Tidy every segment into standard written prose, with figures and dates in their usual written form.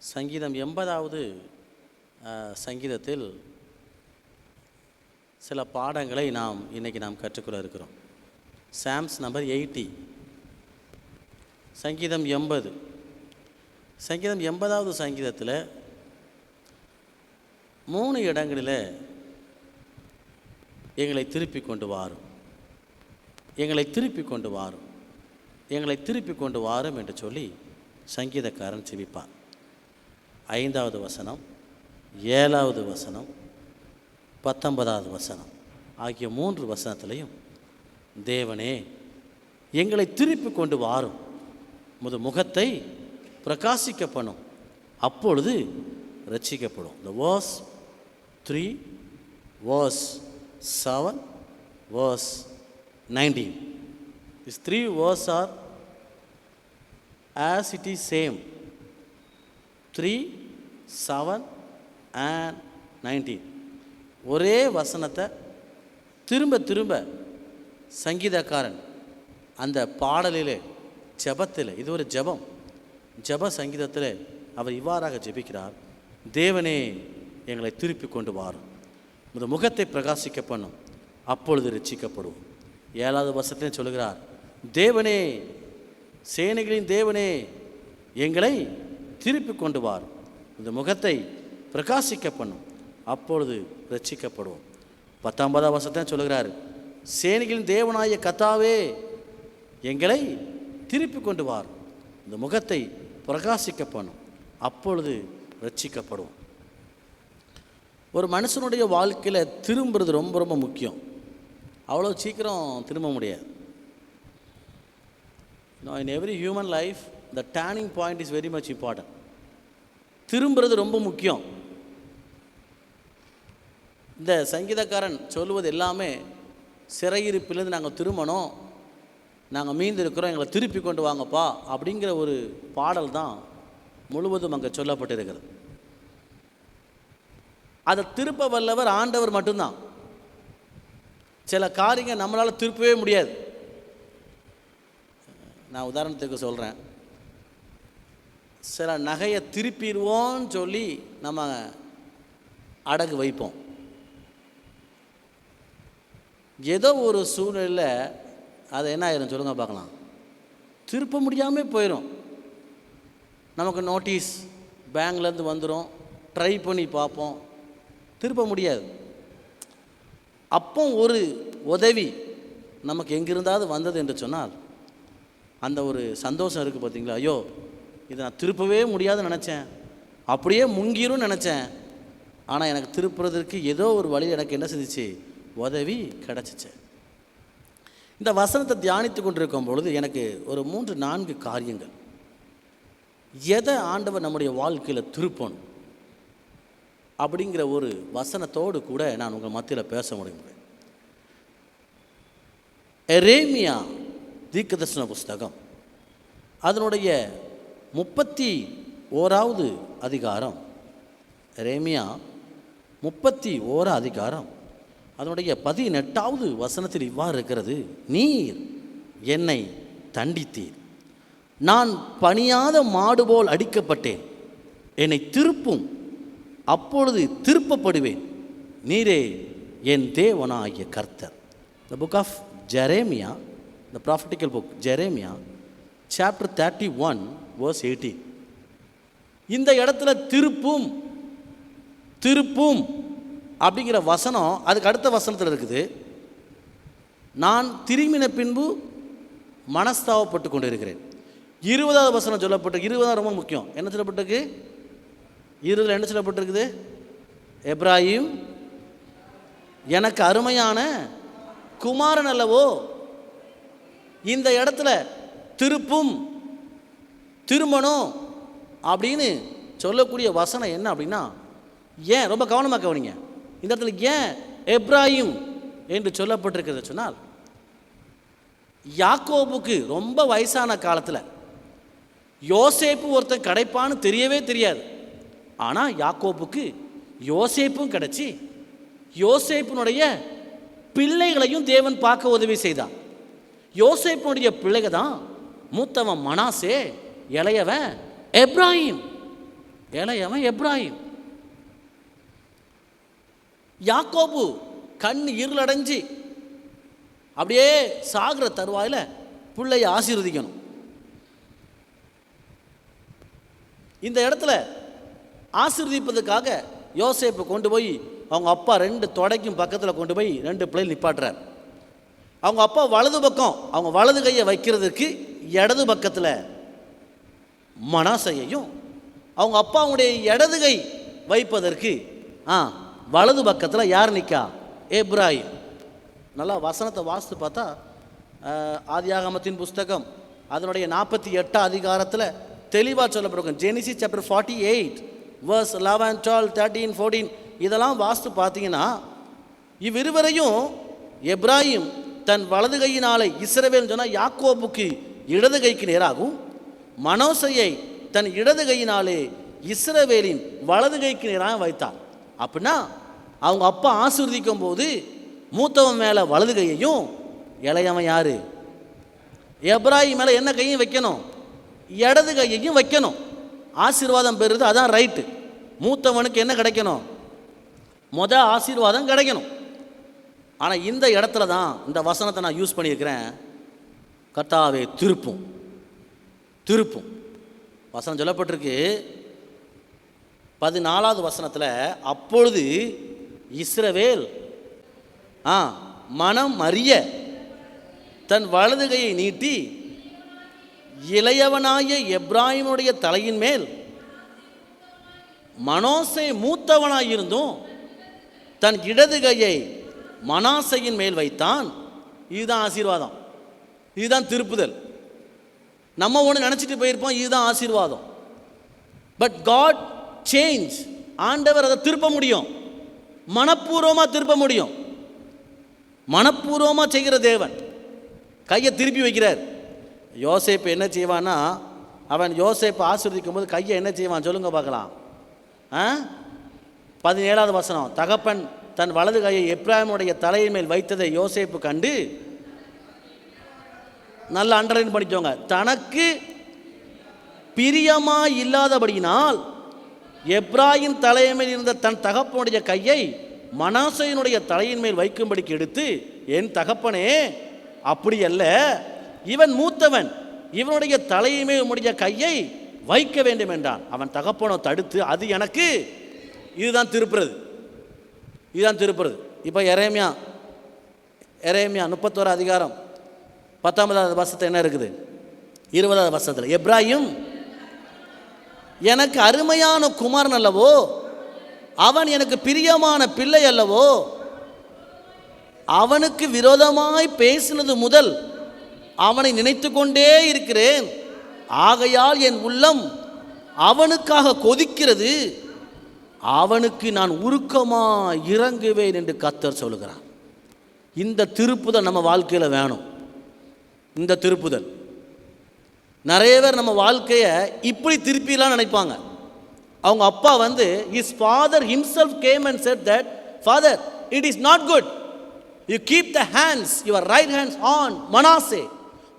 சங்கீதம் 80வது சங்கீதத்தில் சில பாடங்களை இன்றைக்கி நாம் கற்றுக்கொள்ள இருக்கிறோம். சாம்ஸ் நம்பர் 80, சங்கீதம் 80. சங்கீதம் 80வது சங்கீதத்தில் 3 இடங்களில் எங்களை திருப்பி கொண்டு வாரும், எங்களை திருப்பி கொண்டு வாரும், எங்களை திருப்பி கொண்டு வாரும் என்று சொல்லி சங்கீதக்காரன் செபிப்பான். 5வது வசனம், 7வது வசனம், 19வது வசனம் ஆகிய 3 வசனத்திலையும் தேவனே எங்களை திருப்பி கொண்டு வாரும், முது முகத்தை பிரகாசிக்க பண்ணும், அப்பொழுது ரட்சிக்கப்படும். The verse 3, verse 7, verse 19. These 3 verses are as it is same. 3, 7 and 19. ஒரே வசனத்தை திரும்ப திரும்ப சங்கீதக்காரன் அந்த பாடலிலே ஜெபத்தில், இது ஒரு ஜெபம், ஜெப சங்கீதத்தில் அவர் இவ்வாறாக ஜெபிக்கிறார். தேவனே எங்களை திருப்பி கொண்டு வாரும், இந்த முகத்தை பிரகாசிக்க பண்ணும், அப்பொழுது ரட்சிக்கப்படுவோம். 7வது வசனத்திலே சொல்கிறார், தேவனே சேனைகளின் தேவனே எங்களை திருப்பி கொண்டு வாரும், இந்த முகத்தை பிரகாசிக்க பண்ணும், அப்பொழுது ரட்சிக்கப்படுவோம். 19வது வசனத்தை சொல்கிறார், சேனைகளின் தேவனாய கர்த்தாவே எங்களை திருப்பி கொண்டு வாரும், இந்த முகத்தை பிரகாசிக்க பண்ணும், அப்பொழுது ரட்சிக்கப்படுவோம். ஒரு மனுஷனுடைய வாழ்க்கையில் திரும்புறது ரொம்ப ரொம்ப முக்கியம். அவ்வளோ சீக்கிரம் திரும்ப முடியாது. In every human life the turning point is very much important. திரும்புறது ரொம்ப முக்கியம். இந்த சங்கீதக்காரன் சொல்லுவது எல்லாமே சிறையிருப்பிலிருந்து நாங்கள் திரும்பணும், நாங்கள் மீந்து இருக்கிறோம், எங்களை திருப்பி கொண்டு வாங்கப்பா அப்படிங்கிற ஒரு பாடல் தான் முழுவதும் அங்கே சொல்லப்பட்டிருக்கிறது. அதை திருப்ப வல்லவர் ஆண்டவர் மட்டும்தான். சில காரியங்கள் நம்மளால் திருப்பவே முடியாது. நான் உதாரணத்துக்கு சொல்கிறேன், சில நகையை திருப்பிடுவோன்னு சொல்லி நம்ம அடகு வைப்போம். ஏதோ ஒரு சூழ்நிலையில் அதை என்ன ஆயிரும் சொல்லுங்க பார்க்கலாம், திருப்ப முடியாமல் போயிடும். நமக்கு நோட்டீஸ் பேங்க்லேருந்து வந்துடும், ட்ரை பண்ணி பார்ப்போம், திருப்ப முடியாது. அப்போ ஒரு உதவி நமக்கு எங்கிருந்தாவது வந்தது என்று சொன்னால் அந்த ஒரு சந்தோஷம் இருக்குது பார்த்தீங்களா. ஐயோ இதை நான் திருப்பவே முடியாதுன்னு நினச்சேன், அப்படியே முங்கிரும் நினச்சேன், ஆனால் எனக்கு திருப்புறதுக்கு ஏதோ ஒரு வழி எனக்கு என்ன செஞ்சிச்சு, உதவி கிடச்சிச்சு. இந்த வசனத்தை தியானித்து கொண்டிருக்கும் பொழுது எனக்கு ஒரு 3-4 காரியங்கள், எதை ஆண்டவர் நம்முடைய வாழ்க்கையில் திருப்பணும் அப்படிங்கிற ஒரு வசனத்தோடு கூட நான் உங்கள் மத்தியில் பேச முடியும். எரேமியா தீர்க்கதரிசன புஸ்தகம் அதனுடைய 31வது அதிகாரம், எரேமியா 31 அதிகாரம் அதனுடைய 18வது வசனத்தில் இவ்வாறு இருக்கிறது, நீர் என்னை தண்டித்தீர், நான் பணியாத மாடு போல் அடிக்கப்பட்டேன், என்னை திருப்பும், அப்பொழுது திருப்பப்படுவேன், நீரே என் தேவனாகிய கர்த்தர். The book of Jeremiah, the prophetical book Jeremiah, chapter 31 verse 18. இந்த இடத்துல திருப்பும் திருப்பும் அப்படிங்கிற வசனம் அதுக்கு அடுத்த வசனத்தில் இருக்குது. நான் திரும்பின பின்பு மனஸ்தாபப்பட்டு கொண்டு இருக்கிறேன். 20வது வசனம் சொல்லப்பட்டு, 20 ரொம்ப முக்கியம். என்ன சொல்லப்பட்டிருக்கு? 20 என்ன சொல்லப்பட்டிருக்குது? எப்ராஹிம் எனக்கு அருமையான குமாரன் அல்லவோ. இந்த இடத்துல திருப்பும் திரும்பணும் அப்படின்னு சொல்லக்கூடிய வசனம் என்ன அப்படின்னா, ஏன் ரொம்ப கவனமாக கவனிங்க, இந்த இடத்துல ஏன் எப்ராஹிம் என்று சொல்லப்பட்டிருக்கிறது சொன்னால், யாக்கோபுக்கு ரொம்ப வயசான காலத்தில் யோசேப்பு ஒருத்தன் கிடைப்பான்னு தெரியவே தெரியாது. ஆனால் யாக்கோபுக்கு யோசேப்பும் கிடச்சி யோசேப்பினுடைய பிள்ளைகளையும் தேவன் பார்க்க உதவி செய்தான். யோசேப்பினுடைய பிள்ளைகள் தான் மூத்தவன் மனாசே, இளையவன் எப்ராஹிம். இளையவன் எப்ராஹிம். யாக்கோபு கண் இருளடைஞ்சு அப்படியே சாகிற தருவாயில் பிள்ளையை ஆசீர்வதிக்கணும். இந்த இடத்துல ஆசீர்வதிப்பதுக்காக யோசேப்பு கொண்டு போய் அவங்க அப்பா 2 தொடைக்கும் பக்கத்தில் கொண்டு போய் 2 பிள்ளைகள் நிப்பாட்டுறார். அவங்க அப்பா வலது பக்கம் அவங்க வலது கையை வைக்கிறதுக்கு இடது பக்கத்தில் மனாசையையும், அவங்க அப்பாவுடைய இடது கை வைப்பதற்கு வலது பக்கத்தில் யார் நிற்கா? எப்ராஹிம். நல்லா வசனத்தை வாசித்து பார்த்தா ஆதியாகமத்தின் புஸ்தகம் அதனுடைய 48 அதிகாரத்தில் தெளிவாக சொல்லப்பட்டிருக்கும். ஜெனிசிஸ் சாப்டர் 48 verse 11, 12, 13, 14 இதெல்லாம் வாசித்து பார்த்தீங்கன்னா இவ்விருவரையும் எப்ராஹிம் தன் வலது கையினாலே இஸ்ரவேல் சொன்னால் யாக்கோபுக்கு இடது கைக்கு நேராகவும், மனோசையை தன் இடது கையினாலே இஸ்ரவேலின் வலது கைக்கு நேராக வைத்தார். அப்படின்னா அவங்க அப்பா ஆசீர்வதிக்கும் போது மூத்தவன் மேலே வலது கையையும், இளையவன் யாரு? எப்ராஹிம் மேலே என்ன கையும் வைக்கணும்? இடது கையையும் வைக்கணும். ஆசீர்வாதம் பெறுறது அதான் ரைட்டு. மூத்தவனுக்கு என்ன கிடைக்கணும்? ஆசீர்வாதம் கிடைக்கணும். ஆனால் இந்த இடத்துல தான் இந்த வசனத்தை நான் யூஸ் பண்ணியிருக்கிறேன். கர்த்தாவே திருப்பும் திருப்பும் வசனம் சொல்லப்பட்டிருக்கு 14வது வசனத்தில், அப்பொழுது இஸ்ரவேல் மனம் அறிய தன் வலது கையை நீட்டி இளையவனாய எப்ராஹிமுடைய தலையின் மேல், மனோசே மூத்தவனாயிருந்தும் தன் இடது கையை மனாசையின் மேல் வைத்தான். இதுதான் ஆசீர்வாதம், இதுதான் திருப்புதல். நம்ம ஒன்று நினச்சிட்டு போயிருப்போம், இதுதான் ஆசீர்வாதம். But God change. ஆண்டவர் அதை திருப்ப முடியும், மனப்பூர்வமாக திருப்ப முடியும். மனப்பூர்வமாக செய்கிற தேவன் கையை திருப்பி வைக்கிறார். யோசேப்பு என்ன செய்வான்னா, அவன் யோசேப்பு ஆசீர்வதிக்கும் போது கையை என்ன செய்வான் சொல்லுங்க பார்க்கலாம். 17வது வசனம், தகப்பன் தன் வலது கையை எப்ராஹிமுடைய தலையின் மேல் வைத்ததை யோசேப்பு கண்டு, நல்ல அண்டர்லைன் பண்ணிக்கோங்க, தனக்கு பிரியமாய் இல்லாதபடியினால் எப்ராஹிம் தலைமையில் இருந்த தன் தகப்பனுடைய கையை மனாசையினுடைய தலையின் மேல் வைக்கும்படிக்கு எடுத்து, என் தகப்பனே அப்படி அல்ல, இவன் மூத்தவன், இவனுடைய தலையுமே உம்முடைய கையை வைக்க வேண்டும் என்றான். அவன் தகப்பனோ தடுத்து, அது எனக்கு. இதுதான் திருப்புறது, இதுதான் திருப்புறது. இப்போ எரேமியா 31 அதிகாரம் 19வது வசனத்தில் என்ன இருக்குது? 20வது வசனத்தில், எப்ராஹிம் எனக்கு அருமையான குமாரன் அல்லவோ, அவன் எனக்கு பிரியமான பிள்ளை அல்லவோ, அவனுக்கு விரோதமாய் பேசினது முதல் அவனை நினைத்து கொண்டே இருக்கிறேன், ஆகையால் என் உள்ளம் அவனுக்காக கொதிக்கிறது, அவனுக்கு நான் உருக்கமாக இறங்குவேன் என்று கர்த்தர் சொல்லுகிறான். இந்த திருப்புதல் நம்ம வாழ்க்கையில் வேணும். இந்த திருப்புதல் நிறைய பேர் நம்ம வாழ்க்கையை இப்படி திருப்பிலாம் நினைப்பாங்க. அவங்க அப்பா his father himself came and said that, Father, it is not good. You keep the hands, your right hands on Manasseh.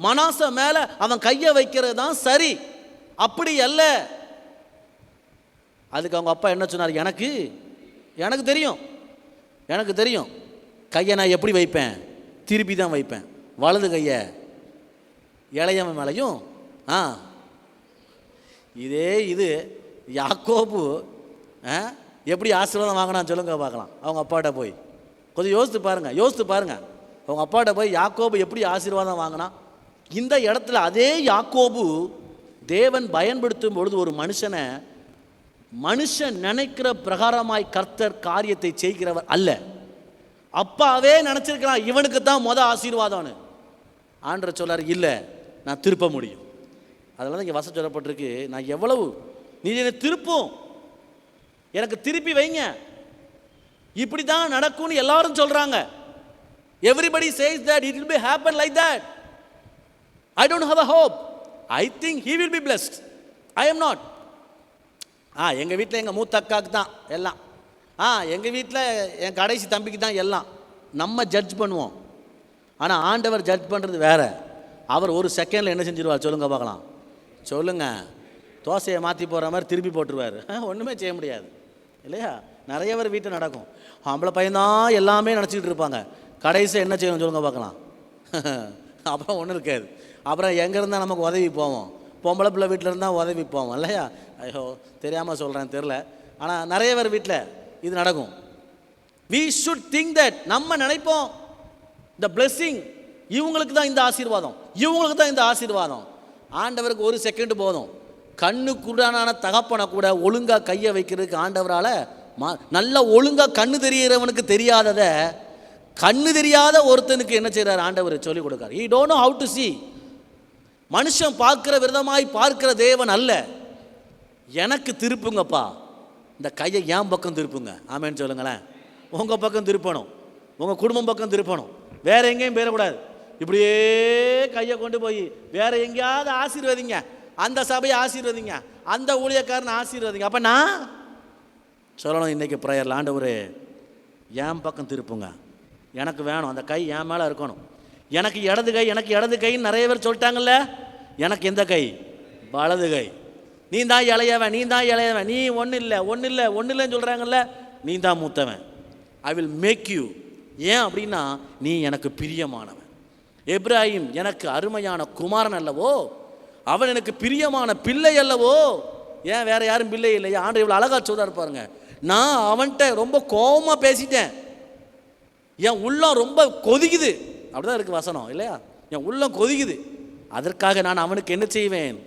Manasseh மேலே அவன் கையை வைக்கிறது தான் சரி, அப்படி அல்ல. அதுக்கு அவங்க அப்பா என்ன சொன்னார்? எனக்கு தெரியும், எனக்கு தெரியும், கையை நான் எப்படி வைப்பேன், திருப்பி தான் வைப்பேன். வலது கையை இளையவன் மேலையும். இது யாக்கோபு எப்படி ஆசீர்வாதம் வாங்கினான்னு சொல்லுங்க பார்க்கலாம். அவங்க அப்பாட்ட போய் கொஞ்சம் யோசித்து பாருங்க. அவங்க அப்பாட்ட போய் யாக்கோபு எப்படி ஆசீர்வாதம் வாங்கினா. இந்த இடத்துல அதே யாக்கோபு தேவன் பயன்படுத்தும் பொழுது ஒரு மனுஷன் நினைக்கிற பிரகாரமாய் கர்த்தர் காரியத்தை செய்கிறவர் அல்ல. அப்பாவே நினச்சிருக்கிறான் இவனுக்கு தான் ஆசீர்வாதம்னு. ஆண்டவர் சொல்லார், இல்லை, நான் திருப்ப முடியும். அதனால தான் இங்கே வசனம் சொல்லப்பட்டிருக்கு, நான் எவ்வளவு நீ என்னை திருப்பும், எனக்கு திருப்பி வைங்க, இப்படி தான் நடக்கும்னு எல்லாரும் சொல்கிறாங்க. Everybody says that it will be happen like that. I don't have a hope. I think he will be blessed. I am not. எங்கள் வீட்டில் எங்கள் மூத்த அக்காவுக்கு தான் எல்லாம், எங்கள் வீட்டில் என் கடைசி தம்பிக்கு தான் எல்லாம். நம்ம ஜட்ஜ் பண்ணுவோம், ஆனால் ஆண்டவர் ஜட்ஜ் பண்ணுறது வேறு. அவர் ஒரு செகண்டில் என்ன செஞ்சிருவார் சொல்லுங்க பார்க்கலாம். சொல்லுங்க, தோசையை மாற்றி போடுற மாதிரி திருப்பி போட்டுருவார். ஒன்றுமே செய்ய முடியாது இல்லையா? நிறைய பேர் வீட்டில் நடக்கும். ஆம்பளை பையன்தான் எல்லாமே நினச்சிக்கிட்டு இருப்பாங்க. கடைசியாக என்ன செய்யணும் சொல்லுங்க பார்க்கலாம். அப்புறம் ஒன்றும் இருக்காது. அப்புறம் எங்கே இருந்தால் நமக்கு உதவி போவோம்? பொம்பளை பிள்ளை வீட்டில் இருந்தால் உதவி போவோம் இல்லையா? ஐயோ தெரியாமல் சொல்கிறேன், தெரில. ஆனால் நிறைய பேர் வீட்டில் இது நடக்கும். we should think that, நம்ம நினைப்போம் இந்த blessing இவங்களுக்கு தான் இந்த ஆசீர்வாதம், இவங்களுக்கு தான் இந்த ஆசீர்வாதம். ஆண்டவருக்கு ஒரு செகண்ட் போதும். கண்ணு குருடான தகப்பனை கூட ஒழுங்காக கையை வைக்கிறதுக்கு ஆண்டவரால் நல்ல ஒழுங்காக கண்ணு தெரிகிறவனுக்கு தெரியாததை கண்ணு தெரியாத ஒருத்தனுக்கு என்ன செய்கிறார்? ஆண்டவர் சொல்லிக் கொடுக்கார். he don't know how to see. மனுஷன் பார்க்கிற விதமாய் பார்க்கிற தேவன் அல்ல. எனக்கு திருப்புங்கப்பா, இந்த கையை என் பக்கம் திருப்புங்க. ஆமேன்னு சொல்லுங்களேன். உங்கள் பக்கம் திருப்பணும், உங்கள் குடும்பம் பக்கம் திருப்பணும், வேற எங்கேயும் போயிடக்கூடாது. இப்படியே கையை கொண்டு போய் வேற எங்கேயாவது ஆசீர்வதிங்க, அந்த சபையை ஆசீர்வதிங்க, அந்த ஊழியக்காரனை ஆசீர்வதிங்க. அப்போ நான் சொல்லணும் இன்றைக்கி ப்ரேயரில், ஆண்டவரே என் பக்கம் திருப்புங்க, எனக்கு வேணும், அந்த கை என் மேலே இருக்கணும். எனக்கு இடது கை, எனக்கு இடது கைன்னு நிறைய பேர் சொல்லிட்டாங்கல்ல. எனக்கு எந்த கை? வலது கை. நீ தான் இளையவன், நீ தான் இளையவன், நீ ஒன்றும் இல்லை ஒன்றும் இல்லை ஒன்றும் இல்லைன்னு சொல்கிறாங்கல்ல. நீ தான் மூத்தவன். I will make you. ஏன் அப்படின்னா நீ எனக்கு பிரியமானவன். எப்ராஹிம் எனக்கு அருமையான குமாரன் அல்லவோ, அவன் எனக்கு பிரியமான பிள்ளை அல்லவோ. ஏன் வேற யாரும் பிள்ளை இல்லையா? ஆண்டு இவ்வளோ அழகா சொல்றாரு பாருங்க. நான் அவன்கிட்ட ரொம்ப கோபமாக பேசிட்டேன், என் உள்ளம் ரொம்ப கொதிக்குது. அப்படிதான் இருக்கு வசனம் இல்லையா? என் உள்ளம் கொதிக்குது, அதற்காக நான் அவனுக்கு என்ன செய்வேன்?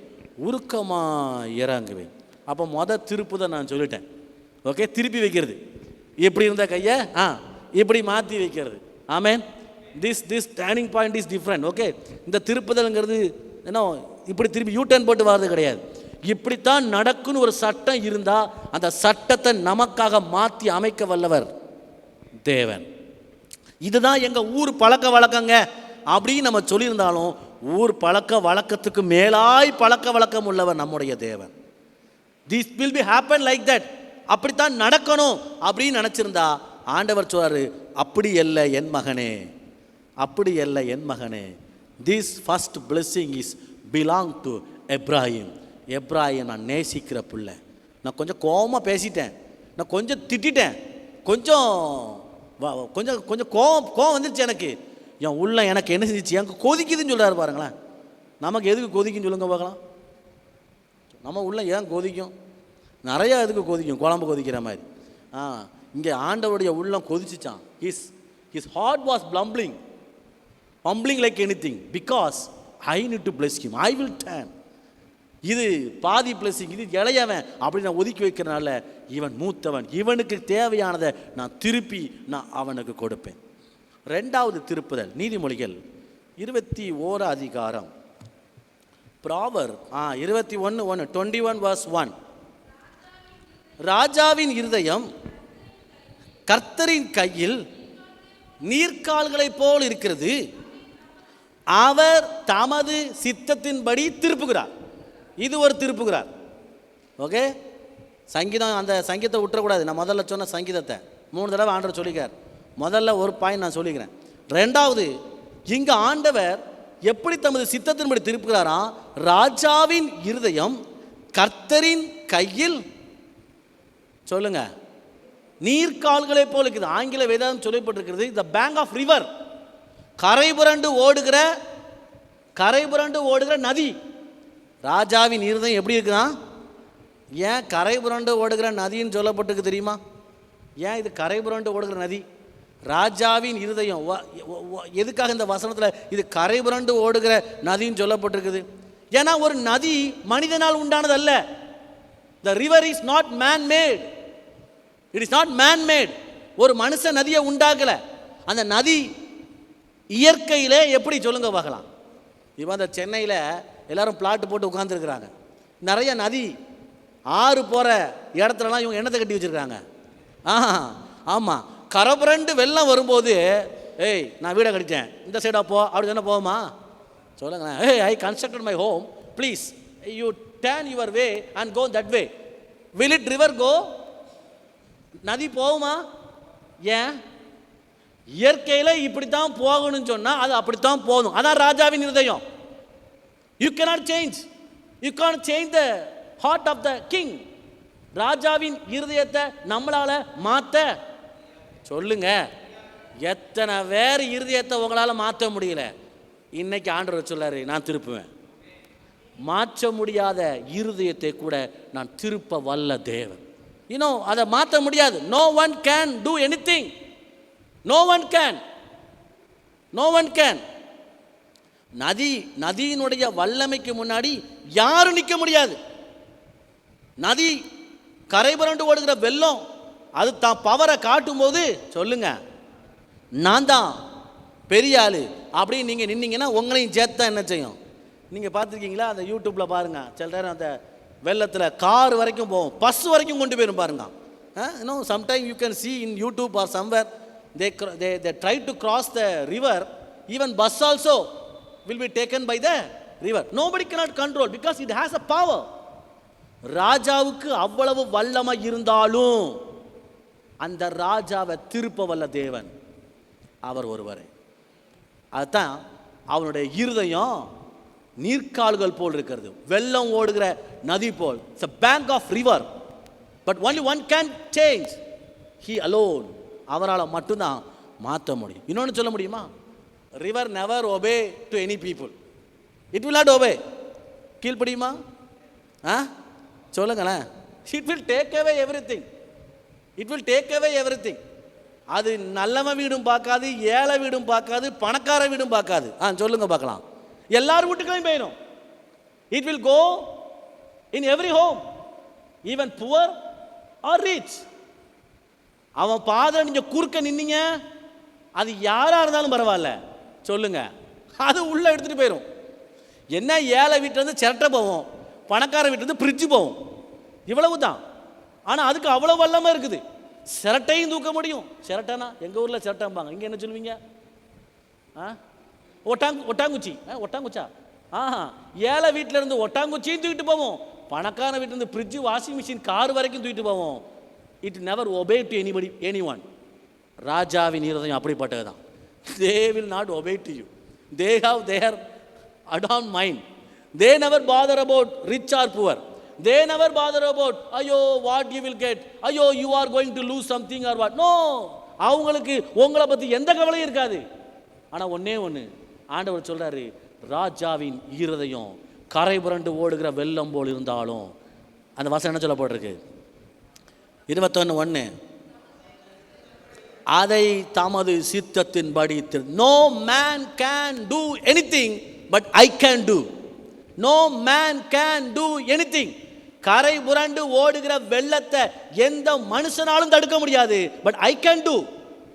உருக்கமாக இறங்குவேன். அப்போ திருப்புதை நான் சொல்லிட்டேன். ஓகே, திருப்பி வைக்கிறது. எப்படி இருந்த கையை இப்படி மாற்றி வைக்கிறது. ஆமேன். This turning point is different. Okay, இந்த திருப்புதல்ங்கிறது என்ன இப்படி திருப்பி யூட்டர்ன் போட்டு வர்றது கிடையாது. இப்படித்தான் நடக்குன்னு ஒரு சட்டம் இருந்தால் அந்த சட்டத்தை நமக்காக மாற்றி அமைக்க வல்லவர் தேவன். இதுதான் எங்கள் ஊர் பழக்க வழக்கங்க அப்படின்னு நம்ம சொல்லியிருந்தாலும், ஊர் பழக்க வழக்கத்துக்கு மேலாய் பழக்க வழக்கம் உள்ளவர் நம்முடைய தேவன். This will be happen like that. அப்படித்தான் நடக்கணும் அப்படின்னு நினச்சிருந்தா ஆண்டவர் சொல்றாரு, அப்படி அல்ல என் மகனே, அப்படி அல்ல என் மகனே. This first blessing is belong to Ephraim. Ephraim நான் நேசிக்கிற பிள்ளை. நான் கொஞ்சம் கோபமாக பேசிட்டேன், நான் கொஞ்சம் திட்டேன், கொஞ்சம் கொஞ்சம் கொஞ்சம் கோவம் வந்துருச்சு எனக்கு. என் உள்ள எனக்கு என்ன செஞ்சிச்சு? எனக்கு கொதிக்குதுன்னு சொல்கிறாரு பாருங்களேன். நமக்கு எதுக்கு கொதிக்குன்னு சொல்லுங்க பார்க்கலாம். நம்ம உள்ள ஏன் கொதிக்கும்? நிறையா எதுக்கு கொதிக்கும்? குழம்பு கொதிக்கிற மாதிரி. இங்கே ஆண்டவருடைய உள்ளம் கொதிச்சிச்சான். his heart was bumbling like anything because I need to bless him. I will turn. இது பாதி பிளஸிங், இது இளையவன் அப்படி நான் ஒதுக்கி வைக்கிறனால இவன் மூத்தவன், இவனுக்கு தேவையானதை நான் திருப்பி நான் அவனுக்கு கொடுப்பேன். ரெண்டாவது திருப்புதல் நீதிமொழிகள் 21 அதிகாரம், ப்ராவர் 21 verse 1. ராஜாவின் இருதயம் கர்த்தரின் கையில் நீர்க்கால்களைப் போல் இருக்கிறது, அவர் தமது சித்தத்தின்படி திருப்புகிறார். இது ஒரு திருப்புகிறார். ஓகே, சங்கீதம், அந்த சங்கீதத்தை விட்டுறக்கூடாது. நான் முதல்ல சொன்ன சங்கீதத்தை 3 தடவை ஆண்டவர் சொல்லிக்கார். முதல்ல ஒரு பாயிண்ட் நான் சொல்லிக்கிறேன். ரெண்டாவது, இங்கே ஆண்டவர் எப்படி தமது சித்தத்தின்படி திருப்புகிறாராம்? ராஜாவின் இருதயம் கர்த்தரின் கையில் சொல்லுங்க நீர்க்கால்களை போல் இருக்குது. ஆங்கில வேதாந்தம் சொல்லப்பட்டிருக்கிறது த பேங்க் ஆஃப் ரிவர். கரை புரண்டு ஓடுகிற நதி. ராஜாவின் இருதயம் எப்படி இருக்குதான்? ஏன் கரை புரண்டு ஓடுகிற நதின்னு சொல்லப்பட்டிருக்கு தெரியுமா? ஏன் இது கரை புரண்டு ஓடுகிற நதி? ராஜாவின் இருதயம் எதுக்காக இந்த வசனத்தில் இது கரை புரண்டு ஓடுகிற நதின்னு சொல்லப்பட்டிருக்குது? ஏன்னா ஒரு நதி மனிதனால் உண்டானது அல்ல. The river is not man made. It is not man made. ஒரு மனுஷன் நதியை உண்டாக்கலை. அந்த நதி இயற்கையிலே எப்படி சொல்லுங்க பார்க்கலாம். இப்போ அந்த சென்னையில் எல்லாரும் பிளாட்டு போட்டு உட்காந்துருக்குறாங்க. நிறைய நதி ஆறு போகிற இடத்துலலாம் இவங்க எண்ணத்தை கட்டி வச்சுருக்காங்க. ஆமாம், கரபுரண்டு வெள்ளம் வரும்போது ஏய் நான் வீடை கட்டிட்டேன் இந்த சைடாக போ அப்படி சொன்னால் போகுமா? சொல்லுங்களேன். ஏய் I constructed my home, please you turn your way and go that way. Will it river go? நதி போகுமா? ஏன்? இயற்கையில் இப்படித்தான் போகணும்னு சொன்னால் அது அப்படித்தான் போகணும். அதான் ராஜாவின் இருதயம். You cannot change. You can't change the heart of the king. ராஜாவின் இருதயத்தை நம்மளால மாற்ற சொல்லுங்க. எத்தனை வேறு இருதயத்தை உங்களால் மாற்ற முடியல. இன்னைக்கு ஆண்டவர் சொல்லாரு, நான் திருப்புவேன். மாற்ற முடியாத இருதயத்தை கூட நான் திருப்ப வல்ல தேவன். இன்னும் அதை மாற்ற முடியாது. No one can do anything. No one can. No one can. நதியினுடைய வல்லமைக்கு முன்னாடி யாரும் நிற்க முடியாது. நதி கரை புரண்டு ஓடுகிற வெள்ளம் அது தான் பவரை காட்டும் போது சொல்லுங்க, நான் தான் பெரிய ஆளு அப்படின்னு நீங்கள் நின்னீங்கன்னா உங்களையும் சேர்த்தா என்ன செய்யும்? நீங்கள் பார்த்துருக்கீங்களா? அந்த யூடியூப்பில் பாருங்கள், சில நேரம் அந்த வெள்ளத்தில் கார் வரைக்கும் போகும், பஸ் வரைக்கும் கொண்டு போயிடும் பாருங்க. இன்னும் sometime you can see in YouTube or somewhere they try to cross the river. Even bus also will be taken by the river. Nobody cannot control because it has a power. ராஜாவுக்கு அவ்வளவு வல்லமை இருந்தாலும் அந்த ராஜாவை திருப்ப வல்ல தேவன் அவர் ஒருவரே. அதுதான் அவனுடைய இருதயம் நீர்க்கால்கள் போல் இருக்கிறது, வெள்ளம் ஓடுகிற நதி போல். It's a bank of river, but only one can change. He alone. அவரால் மட்டும்தான் மாற்ற முடியும். இன்னொன்று சொல்ல முடியுமா? River never obey to any people. It will not obey. கீழ்ப்படியுமா? சொல்லுங்களேன். It will take away everything. It will take away everything. அது நல்லவன் வீடும் பார்க்காது, ஏழை வீடும் பார்க்காது, பணக்கார வீடும் பார்க்காது. சொல்லுங்க பார்க்கலாம். எல்லார் வீட்டுக்களையும் போயிடும். It will go in every home, even poor or rich. அவன் பாதம் நீங்க குறுக்க நின்னீங்க, அது யாரா இருந்தாலும் பரவாயில்ல, சொல்லுங்க, அது உள்ள எடுத்துட்டு போயிடும். என்ன, ஏழை வீட்டுல இருந்து சிரட்டை போவோம், பணக்கார வீட்டுல இருந்து பிரிட்ஜ் போவோம், இவ்வளவு தான். ஆனா அதுக்கு அவ்வளவு வல்லமை இருக்குது. சிரட்டையும் தூக்க முடியும். சிரட்டைனா எங்க ஊர்ல சிரட்டைம்பாங்க, இங்க என்ன சொல்லுவீங்க? ஒட்டாங்குச்சி. ஒட்டாங்குச்சா? ஏழை வீட்டில இருந்து ஒட்டாங்குச்சியும் தூக்கிட்டு போவோம், பணக்கார வீட்டில இருந்து பிரிட்ஜ், வாஷிங் மிஷின், கார் வரைக்கும் தூக்கிட்டு போவோம். It never obey to anybody, anyone. ராஜாவின் இருதயம் அப்படிப்பட்டதுதான். They will not obey to you. They have their adorned mind. They never bother about rich or poor. They never bother about ஐயோ what you will get, ஐயோ you are going to lose something or what. No, அவங்களுக்கு உங்களை பற்றி எந்த கவலையும் இருக்காது. ஆனால் ஒன்னே ஒன்று ஆண்டவர் சொல்றாரு, ராஜாவின் இருதயம் கரை புரண்டு ஓடுகிற வெள்ளம் போல் இருந்தாலும். அந்த வசனம் என்ன சொல்லப்பட்டிருக்கு? 21:1, அதை தமது சித்தத்தின்படி. No man can do anything but I can do. No man can do anything. கரை புரண்டு ஓடுகிற வெள்ளத்தை எந்த மனுஷனாலும் தடுக்க முடியாது, பட் ஐ கேன் டூ.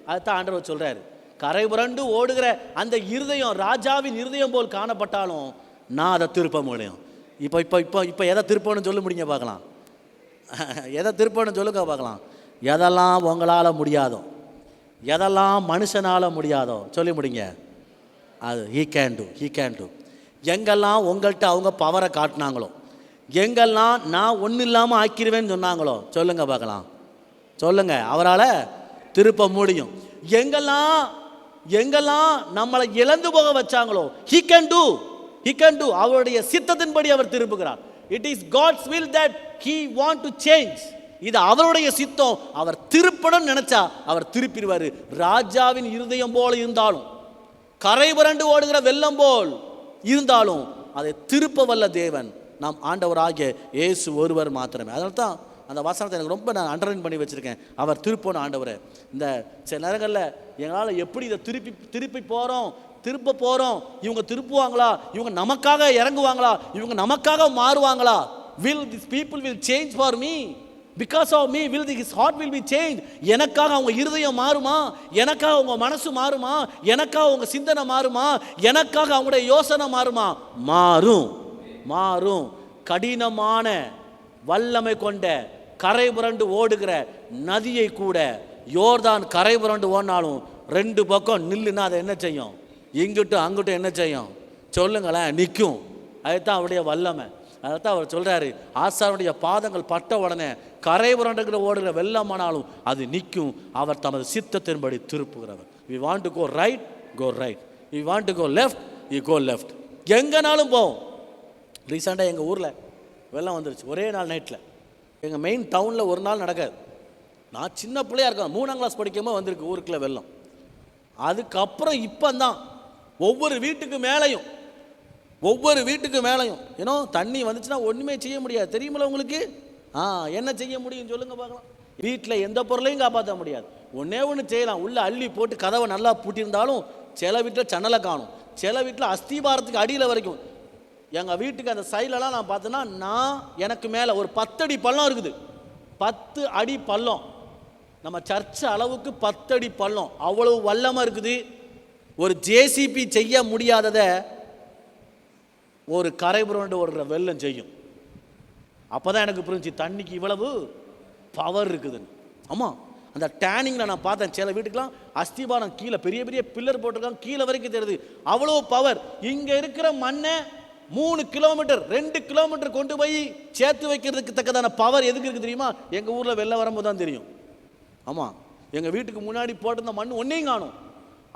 அதுதான் ஆண்டவர் சொல்றாரு. கரை புரண்டு ஓடுகிற அந்த இருதயம் ராஜாவின் இருதயம் போல் காணப்பட்டாலும் நான் அதை திருப்ப முடியும். இப்போ இப்போ இப்போ இப்போ எதை திருப்பணும்னு சொல்ல முடியுங்க பார்க்கலாம். எதை திருப்பணும்னு சொல்லுங்க பார்க்கலாம். எதெல்லாம் உங்களால் முடியாதோ, எதெல்லாம் மனுஷனால் முடியாதோ சொல்லி முடிங்க, அது he can do. He can do. எங்கெல்லாம் உங்கள்கிட்ட அவங்க பவரை காட்டினாங்களோ, எங்கெல்லாம் நான் ஒன்றும் இல்லாமல் ஆக்கிடுவேன்னு சொன்னாங்களோ சொல்லுங்க பார்க்கலாம். சொல்லுங்க, அவரால் திருப்ப முடியும். எங்கெல்லாம் நம்மளை இழந்து போக வச்சாங்களோ he can do. He can do. அவருடைய சித்தத்தின்படி அவர் திருப்புகிறார். It is God's will that he want to change. இது அவருடைய சித்தம். அவர் திருப்பணும் நினைச்சா அவர் திருப்பிடுவார். ராஜாவின் இருதயம் போல இருந்தாலும், கரை புரண்டு ஓடுகிற வெள்ளம் போல் இருந்தாலும் அதை திருப்ப வல்ல தேவன் நாம் ஆண்டவராகிய இயேசு ஒருவர் மாத்திரமே. அதனால தான் அந்த வசனத்தை எனக்கு ரொம்ப நான் அண்டர்லைன் பண்ணி வச்சுருக்கேன். அவர் திருப்பணும் ஆண்டவர். இந்த சில நேரங்களில் எங்களால் எப்படி இதை திருப்பி திருப்ப போகிறோம், இவங்க திருப்புவாங்களா, இவங்க நமக்காக இறங்குவாங்களா, இவங்க நமக்காக மாறுவாங்களா, will these people will change for me, because of me will his heart will be changed. எனக்காக அவங்க இருதயம் மாறுமா, எனக்காக அவங்க மனசு மாறுமா, எனக்காக அவங்க சிந்தனை மாறுமா, எனக்காக அவங்களுடைய யோசனை மாறுமா? மாறும். கடினமான வல்லமை கொண்ட கரை புரண்டு ஓடுகிற நதியை கூட யோர்தான் கரை புரண்டு ஓடினாலும் ரெண்டு பக்கம் நில்லுன்னா அதை என்ன செய்யும்? இங்கிட்டும் அங்கிட்டும் என்ன செய்யும்? சொல்லுங்களேன், நிற்கும். அதுதான் அவருடைய வல்லமை. அதைத்தான் அவர் சொல்றாரு, ஆசாரனுடைய பாதங்கள் பட்ட உடனே கரை புரண்டுகிற ஓடுகிற வெள்ளமானாலும் அது நிற்கும். அவர் தமது சித்தத்தின்படி திருப்புகிறவர். we want to go right, go right. we want to go left, you go left. எங்கனாலும் போவோம். ரீசெண்டாக எங்கள் ஊரில் வெள்ளம் வந்துருச்சு ஒரே நாள் நைட்டில். எங்கள் மெயின் டவுனில் ஒரு நாள் நடக்காது. நான் சின்ன பிள்ளையாக இருக்கேன், 3ஆம் கிளாஸ் படிக்கும்போது வந்திருக்கு ஊருக்குள்ள வெள்ளம். அதுக்கப்புறம் இப்போ தான் ஒவ்வொரு வீட்டுக்கு மேலேயும் ஏன்னோ தண்ணி வந்துச்சுன்னா ஒன்றுமே செய்ய முடியாது. தெரியுமில்ல உங்களுக்கு? என்ன செய்ய முடியும் சொல்லுங்க பார்க்கலாம். வீட்டில் எந்த பொருளையும் காப்பாற்ற முடியாது. ஒன்றே ஒன்று செய்யலாம், உள்ளே அள்ளி போட்டு கதவை நல்லா பூட்டியிருந்தாலும் சில வீட்டில் சன்னலை காணும், சில வீட்டில் அஸ்திபாரத்துக்கு அடியில் வரைக்கும். எங்கள் வீட்டுக்கு அந்த சைட்லலாம் நான் பார்த்தேன்னா எனக்கு மேலே ஒரு 10 அடி பள்ளம் இருக்குது. 10 அடி பள்ளம், நம்ம சர்ச் அளவுக்கு 10 அடி பள்ளம், அவ்வளவு வல்லமாக இருக்குது. ஒரு ஜேசிபி செய்ய முடியாததை ஒரு கரை புரண்டு ஓடுற வெள்ளம் செய்யும். அப்போ தான் எனக்கு புரிஞ்சு தண்ணிக்கு இவ்வளவு பவர் இருக்குதுன்னு. ஆமாம், அந்த டேனிங்கில் நான் பார்த்தேன். சில வீட்டுக்கெலாம் அஸ்திபாரம் கீழே பெரிய பெரிய பில்லர் போட்டிருக்காங்க, கீழே வரைக்கும் தெரியுது, அவ்வளோ பவர். இங்கே இருக்கிற மண்ணை 3 கிலோமீட்டர் 2 கிலோமீட்டர் கொண்டு போய் சேர்த்து வைக்கிறதுக்கு தக்கதான பவர் எதுக்கு இருக்குது தெரியுமா? எங்கள் ஊரில் வெள்ளம் வரும்போது தான் தெரியும். ஆமாம், எங்கள் வீட்டுக்கு முன்னாடி போட்டிருந்த மண் ஒன்றையும் காணும்.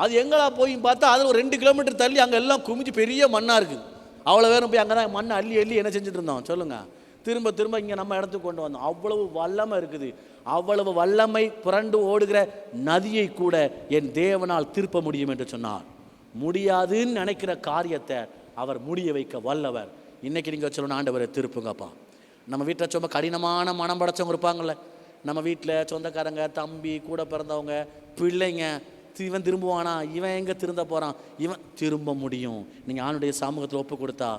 அது எங்களா போய் பார்த்தா அதில் ஒரு 2 கிலோமீட்டர் தள்ளி அங்கே எல்லாம் குமிஞ்சு பெரிய மண்ணாக இருக்குது. அவ்வளோ வேறும் போய் அங்கே தான் மண்ணை அள்ளி என்ன செஞ்சுட்டு இருந்தோம் சொல்லுங்கள். திரும்ப இங்கே நம்ம இடத்துக்கு கொண்டு வந்தோம். அவ்வளவு வல்லமை இருக்குது. அவ்வளவு வல்லமை புரண்டு ஓடுகிற நதியை கூட என் தேவனால் திருப்ப முடியும் என்று சொன்னார். முடியாதுன்னு நினைக்கிற காரியத்தை அவர் முடிய வைக்க வல்லவர். இன்றைக்கி நீங்கள் சொல்லணும், ஆண்டவரை திருப்புங்கப்பா. நம்ம வீட்டில் ரொம்ப கடினமான மனம் படைச்சவங்க இருப்பாங்கள்ல, நம்ம வீட்டில் சொந்தக்காரங்க, தம்பி, கூட பிறந்தவங்க, பிள்ளைங்க, இவன் திரும்புவானா, இவன் எங்கே திருந்த போகிறான், இவன் திரும்ப முடியும். நீங்கள் ஆணுடைய சமூகத்தில் ஒப்பு கொடுத்தா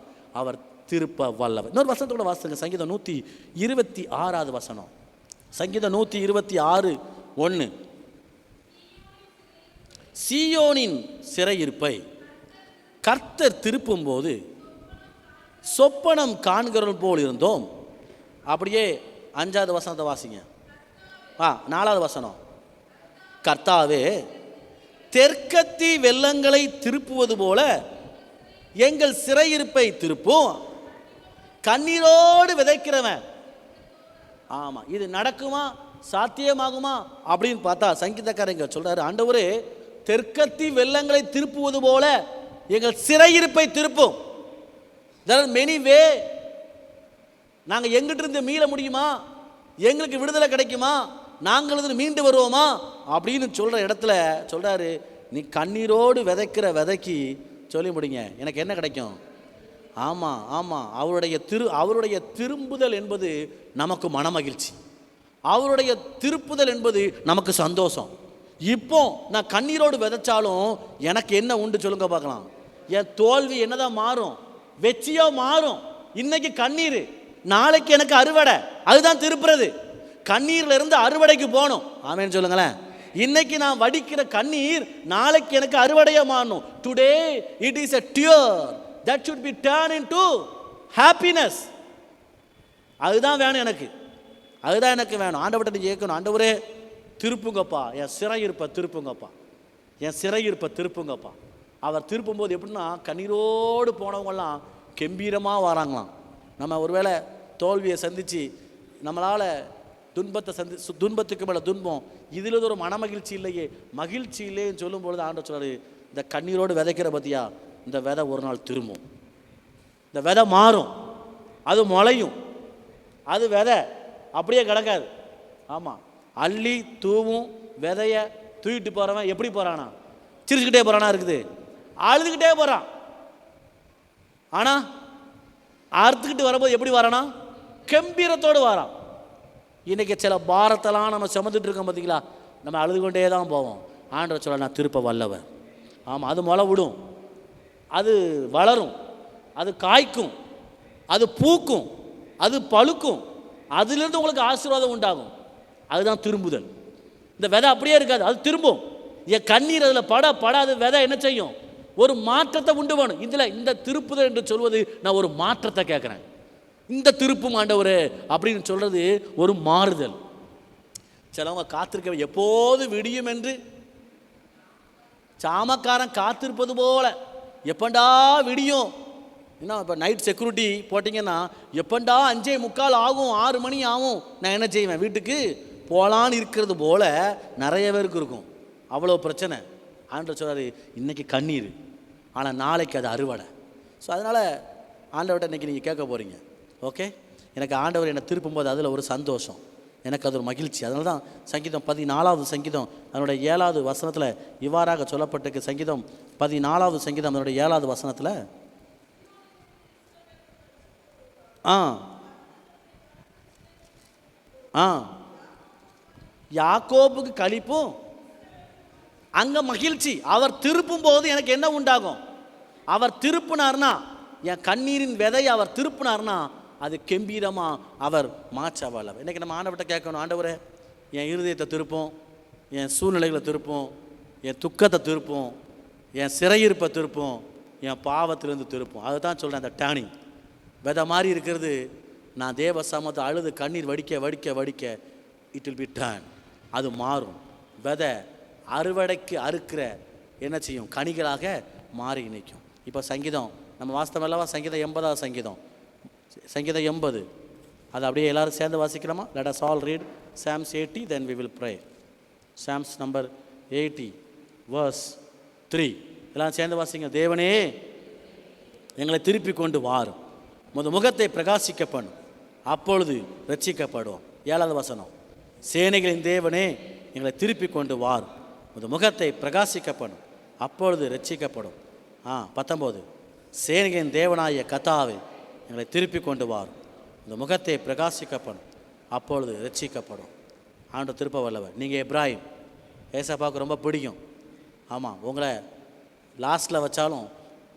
அவர் திருப்ப வல்லவர். இன்னொரு வசனத்தோட வாசிங்க, சங்கீதம் 126 வசனம். சங்கீதம் 126:1. சீயோனின் சிறையிருப்பை கர்த்தர் திருப்பும் போது சொப்பனம் காண்கிறவர்கள் போல் இருந்தோம். அப்படியே 5வது வசனத்தை வாசிங்க. 4வது வசனம். கர்த்தாவே, தெற்கத்தி வெள்ளங்களை திருப்புவது போல எங்கள் சிறையிருப்பை திருப்பும். கண்ணீரோடு விதைக்கிறவன். ஆமாம், இது நடக்குமா, சாத்தியமாகுமா அப்படின்னு பார்த்தா சங்கீதக்காரங்க சொல்றாரு, ஆண்டவரே தெற்கத்தி வெள்ளங்களை திருப்புவது போல எங்கள் சிறையிருப்பை திருப்பும். there are many way. நாங்கள் எங்கிட்ட இருந்து மீள முடியுமா, எங்களுக்கு விடுதலை கிடைக்குமா, நாங்கள் இருந்து மீண்டு வருவோமா அப்படின்னு சொல்கிற இடத்துல சொல்கிறாரு, நீ கண்ணீரோடு விதைக்கிற விதைக்கு சொல்லி முடிங்க, எனக்கு என்ன கிடைக்கும்? ஆமாம், அவருடைய திரும்புதல் என்பது நமக்கு மனமகிழ்ச்சி, அவருடைய திருப்புதல் என்பது நமக்கு சந்தோஷம். இப்போ நான் கண்ணீரோடு விதைச்சாலும் எனக்கு என்ன உண்டு சொல்லுங்க பார்க்கலாம். என் தோல்வி என்னதான் மாறும், வெற்றியோ மாறும். இன்னைக்கு கண்ணீர், நாளைக்கு எனக்கு அறுவடை. அதுதான் திருப்புறது. கண்ணீர்ல இருந்து அறுவடைக்கு போகணும். ஆமேன்னு சொல்லுங்களேன். இன்னைக்கு நான் வடிக்கிற கண்ணீர் நாளைக்கு எனக்கு அறுவடையா மாறணும். Today it is a tear that should be turned into happiness. அதுதான் வேணும் எனக்கு, அதுதான் எனக்கு வேணும். ஆண்டவர்கிட்ட நீ கேட்கணும், ஆண்டவரே திருப்புங்கப்பா, என் சிறையிருப்பை திருப்புங்கப்பா, என் சிறையிருப்பை திருப்புங்கப்பா. அவர் திருப்பும்போது எப்படின்னா, கண்ணீரோடு போனவங்கெல்லாம் கம்பீரமாக வராங்களாம். நம்ம ஒருவேளை தோல்வியை சந்தித்து நம்மளால் துன்பத்துக்கு மேலே துன்பம், இதில் ஒரு மனமகிழ்ச்சி இல்லையே, மகிழ்ச்சி இல்லைன்னு சொல்லும்பொழுது ஆண்டவர் சொல்றாரு, இந்த கண்ணீரோடு விதைக்கிற பற்றியா, இந்த விதை ஒரு நாள் திரும்பும், இந்த விதை மாறும், அது முளையும், அது விதை அப்படியே கிடக்காது. ஆமாம், அள்ளி தூவும் விதைய தூக்கிட்டு போகிறவன் எப்படி போகிறானா, சிரிச்சுக்கிட்டே போகிறானா இருக்குது, அழுதுகிட்டே போகிறான். ஆனால் அறுத்துக்கிட்டு வரும்போது எப்படி வரானா, கம்பீரத்தோடு வரான். இன்றைக்கி சில பாரத்தெல்லாம் நம்ம சுமந்துட்டு இருக்கோம் பார்த்தீங்களா, நம்ம அழுது கொண்டே தான் போவோம். ஆண்டவர் சொல்ல, நான் திருப்ப வல்லவர். ஆமாம், அது முளை விடும், அது வளரும், அது காய்க்கும், அது பூக்கும், அது பழுக்கும், அதிலிருந்து உங்களுக்கு ஆசீர்வாதம் உண்டாகும். அதுதான் திரும்புதல். இந்த விதை அப்படியே இருக்காது, அது திரும்பும். என் கண்ணீர் அதில் படாது விதை என்ன செய்யும், ஒரு மாற்றத்தை உண்டு வேணும். இதில் இந்த திருப்புதல் என்று சொல்வது, நான் ஒரு மாற்றத்தை கேட்குறேன். இந்த திருப்பும் ஆண்டவரே அப்படின்னு சொல்கிறது ஒரு மாறுதல். சிலவங்க காத்திருக்க எப்போது விடியும் என்று, சாமக்காரன் காத்திருப்பது போல எப்பண்டா விடியும். என்ன இப்போ நைட் செக்யூரிட்டி போட்டிங்கன்னா எப்பண்டா 5:45 ஆகும், 6 மணி ஆகும், நான் என்ன செய்வேன், வீட்டுக்கு போகலான்னு இருக்கிறது போல் நிறைய பேருக்கு இருக்கும். அவ்வளோ பிரச்சனை. ஆண்டவர் சொல்கிறாரு, இன்றைக்கி கண்ணீர், ஆனால் நாளைக்கு அது அறுவடை. ஸோ அதனால் ஆண்டவர்கிட்ட இன்றைக்கி நீங்கள் கேட்க போகிறீங்க. ஓகே, எனக்கு ஆண்டவர் என்னை திருப்பும்போது அதில் ஒரு சந்தோஷம், எனக்கு அது ஒரு மகிழ்ச்சி. அதனால தான் சங்கீதம் 14வது சங்கீதம் அதனுடைய 7வது வசனத்தில் இவ்வாறாக சொல்லப்பட்டிருக்கு. சங்கீதம் 14வது சங்கீதம் அதனுடைய 7வது வசனத்தில் யாக்கோபுக்கு களிப்பும் அங்கே மகிழ்ச்சி. அவர் திருப்பும் போது எனக்கு என்ன உண்டாகும்? அவர் திருப்பினார்னா, என் கண்ணீரின் விதையை அவர் திருப்பினார்னா அது கெம்பீரமாக அவர் மாற்ற வல்லவர். இன்றைக்கி நம்ம ஆண்டவர்கிட்ட கேட்கணும், ஆண்டவரே என் இருதயத்தை திருப்போம், என் சூழ்நிலைகளை திருப்போம், என் துக்கத்தை திருப்போம், என் சிறையிருப்பை திருப்போம், என் பாவத்திலேருந்து திருப்போம். அதை தான் சொல்கிறேன். அந்த டேர்னிங் விதை மாதிரி இருக்கிறது. நான் தேவ சமத்தை அழுது கண்ணீர் வடிக்க வடிக்க வடிக்க இட் வில் பி டர்ன். அது மாறும். விதை அறுவடைக்கு அறுக்கிற என்ன செய்யும்? கனிகளாக மாறி நிற்கும். இப்போ சங்கீதம் நம்ம வாஸ்தவம் அல்லவா? சங்கீதம் 80வது சங்கீதம், சங்கீதம் 80 அது அப்படியே எல்லோரும் சேர்ந்து வாசிக்கலாமா? Let us all read Psalms 80, then we will pray. Psalms number 80 verse 3 எல்லாம் சேர்ந்து வாசிங்க. தேவனே எங்களை திருப்பி கொண்டு வாரும், உமது முகத்தை பிரகாசிக்க பண்ணும், அப்பொழுது ரட்சிக்கப்படுவோம். 7வது வசனம், சேனைகளின் தேவனே எங்களை திருப்பி கொண்டு வாரும், உமது முகத்தை பிரகாசிக்க பண்ணும், அப்பொழுது ரட்சிக்கப்படும். 19, சேனைகளின் தேவனாய கர்த்தாவே எங்களை திருப்பி கொண்டு வாரும், இந்த முகத்தை பிரகாசிக்கப்படும், அப்பொழுது ரட்சிக்கப்படும். ஆண்டவர் திருப்ப வல்லவர். நீங்கள் எப்ராஹிம், ஏசாப்பாவுக்கு ரொம்ப பிடிக்கும். ஆமாம், உங்களை லாஸ்ட்டில் வச்சாலும்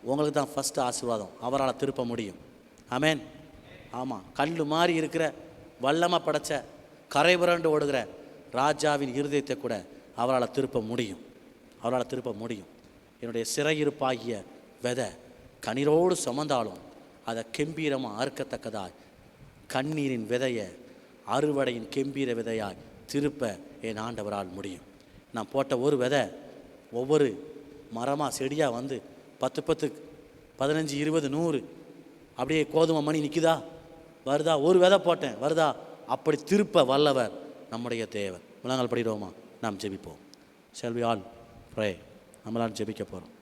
உங்களுக்கு தான் ஃபஸ்ட்டு ஆசீர்வாதம். அவரால் திருப்ப முடியும். ஆமேன். ஆமாம், கல் மாதிரி இருக்கிற வல்லமாக படைச்ச கரை புரண்டு ஓடுகிற ராஜாவின் இருதயத்தை கூட அவரால் திருப்ப முடியும். அவரால் திருப்ப முடியும். என்னுடைய சிறையிருப்பாகிய விதை கண்ணீரோடு சுமந்தாலும் அதை கெம்பீரமாக அறுக்கத்தக்கதாய் கண்ணீரின் விதையை அறுவடையின் கெம்பீர விதையாய் திருப்ப என் ஆண்டவரால் முடியும். நான் போட்ட ஒரு விதை ஒவ்வொரு மரமாக செடியாக வந்து 10 10 15 20 100 அப்படியே கோதுமை மணி நிற்குதா வருதா? ஒரு விதை போட்டேன் வருதா? அப்படி திருப்ப வல்லவர் நம்முடைய தேவன். முழங்கால் படிடுவோமா? நாம் ஜெபிப்போம். Shall we all pray? நம்மளால் ஜெபிக்க போகிறோம்.